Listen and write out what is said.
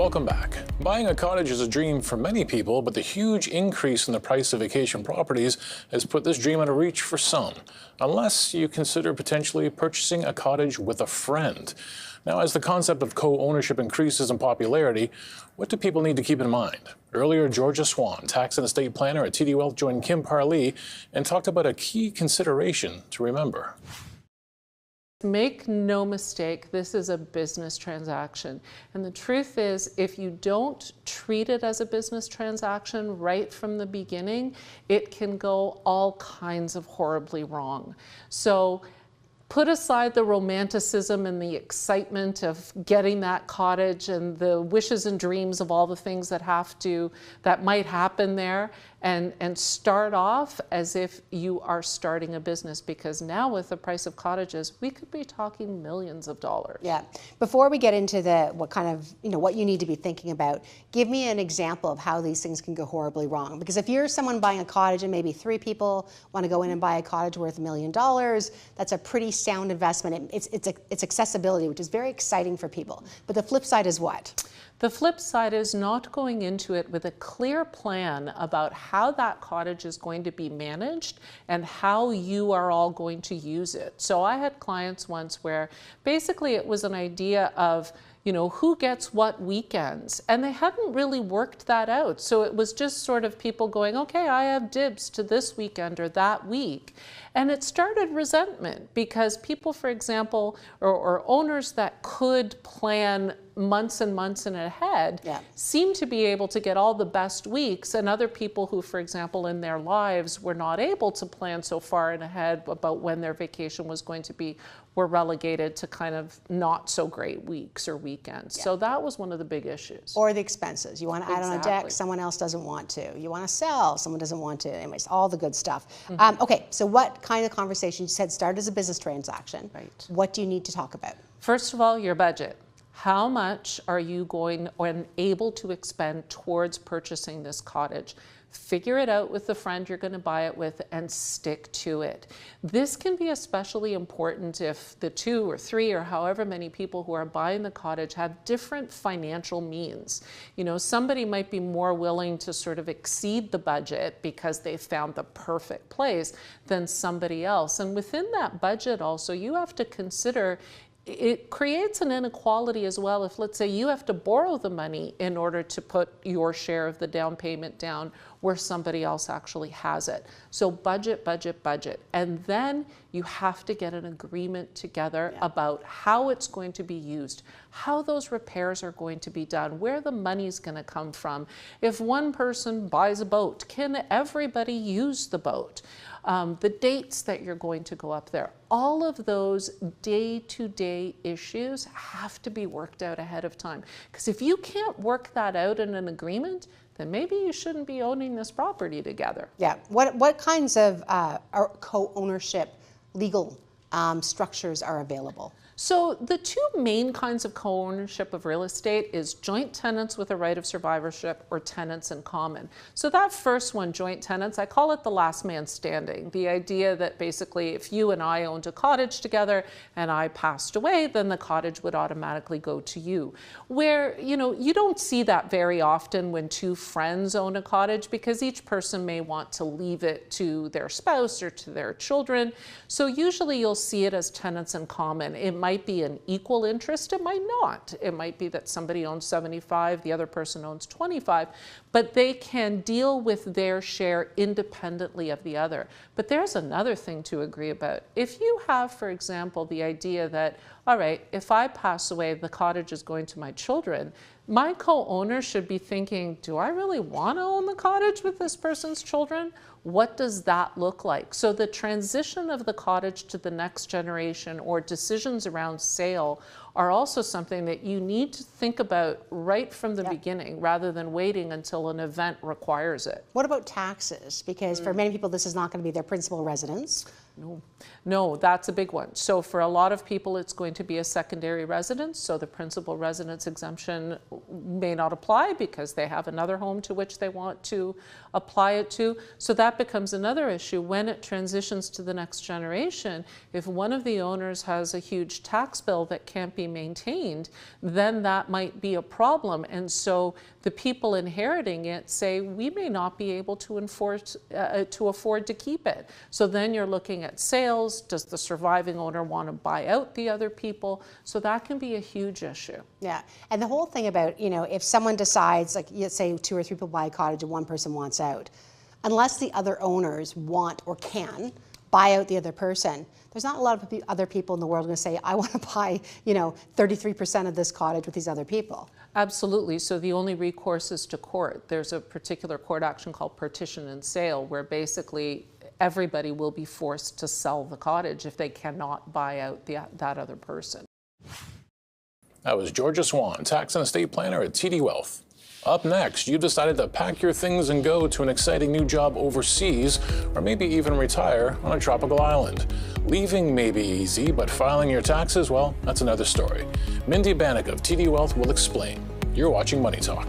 Welcome back. Buying a cottage is a dream for many people, but the huge increase in the price of vacation properties has put this dream out of reach for some, unless you consider potentially purchasing a cottage with a friend. Now, as the concept of co-ownership increases in popularity, what do people need to keep in mind? Earlier, Georgia Swan, tax and estate planner at TD Wealth, joined Kim Parlee and talked about a key consideration to remember. Make no mistake, this is a business transaction. And the truth is, if you don't treat it as a business transaction right from the beginning, it can go all kinds of horribly wrong. So put aside the romanticism and the excitement of getting that cottage and the wishes and dreams of all the things that might happen there, and start off as if you are starting a business, because now with the price of cottages, we could be talking millions of dollars. Yeah. Before we get into what you need to be thinking about, give me an example of how these things can go horribly wrong. Because if you're someone buying a cottage and maybe 3 people want to go in and buy a cottage worth $1 million, that's a pretty sound investment. It's accessibility, which is very exciting for people. But the flip side is what? The flip side is not going into it with a clear plan about how that cottage is going to be managed and how you are all going to use it. So I had clients once where basically it was an idea of, who gets what weekends, and they hadn't really worked that out. So it was just sort of people going, okay, I have dibs to this weekend or that week. And it started resentment because people, for example, or owners that could plan months and months in ahead seem to be able to get all the best weeks, and other people who, for example, in their lives were not able to plan so far in ahead about when their vacation was going to be, were relegated to kind of not so great weeks or weekends. So that was one of the big issues. Or the expenses. You want to add on a deck, someone else doesn't want to. You want to sell, someone doesn't want to. Anyways, all the good stuff. Okay, so what kind of conversation? You said start as a business transaction. Right. What do you need to talk about? First of all, your budget. How much are you going or able to expend towards purchasing this cottage? Figure it out with the friend you're going to buy it with and stick to it. This can be especially important if the 2 or 3 or however many people who are buying the cottage have different financial means. Somebody might be more willing to sort of exceed the budget because they found the perfect place than somebody else. And within that budget also, you have to consider it creates an inequality as well. If, let's say, you have to borrow the money in order to put your share of the down payment down where somebody else actually has it. So budget, budget, budget. And then you have to get an agreement together about how it's going to be used, how those repairs are going to be done, where the money's going to come from. If one person buys a boat, can everybody use the boat? The dates that you're going to go up there. All of those day-to-day issues have to be worked out ahead of time. Because if you can't work that out in an agreement, then maybe you shouldn't be owning this property together. Yeah. What kinds of co-ownership legal structures are available? So the 2 main kinds of co-ownership of real estate is joint tenants with a right of survivorship or tenants in common. So that first one, joint tenants, I call it the last man standing. The idea that basically if you and I owned a cottage together and I passed away, then the cottage would automatically go to you. Where, you don't see that very often when 2 friends own a cottage because each person may want to leave it to their spouse or to their children. So usually you'll see it as tenants in common. It might be an equal interest, it might not. It might be that somebody owns 75, the other person owns 25, but they can deal with their share independently of the other. But there's another thing to agree about. If you have, for example, the idea that, all right, if I pass away, the cottage is going to my children, my co-owner should be thinking, do I really want to own the cottage with this person's children? What does that look like? So the transition of the cottage to the next generation or decisions around sale are also something that you need to think about right from the beginning rather than waiting until an event requires it. What about taxes? Because for many people, this is not going to be their principal residence. No, that's a big one. So for a lot of people, it's going to be a secondary residence. So the principal residence exemption may not apply because they have another home to which they want to apply it to. So that becomes another issue when it transitions to the next generation. If one of the owners has a huge tax bill that can't be maintained, then that might be a problem. And so the people inheriting it say, we may not be able to afford to keep it. So then you're looking at sales. Does the surviving owner want to buy out the other people? So that can be a huge issue. Yeah, and the whole thing about, if someone decides, like, let's say 2 or 3 people buy a cottage and one person wants out, unless the other owners want or can buy out the other person, there's not a lot of other people in the world going to say, I want to buy, 33% of this cottage with these other people. Absolutely. So the only recourse is to court. There's a particular court action called partition and sale, where basically everybody will be forced to sell the cottage if they cannot buy out that other person. That was Georgia Swan, tax and estate planner at TD Wealth. Up next, you've decided to pack your things and go to an exciting new job overseas, or maybe even retire on a tropical island. Leaving may be easy, but filing your taxes, well, that's another story. Mindy Bannock of TD Wealth will explain. You're watching Money Talk.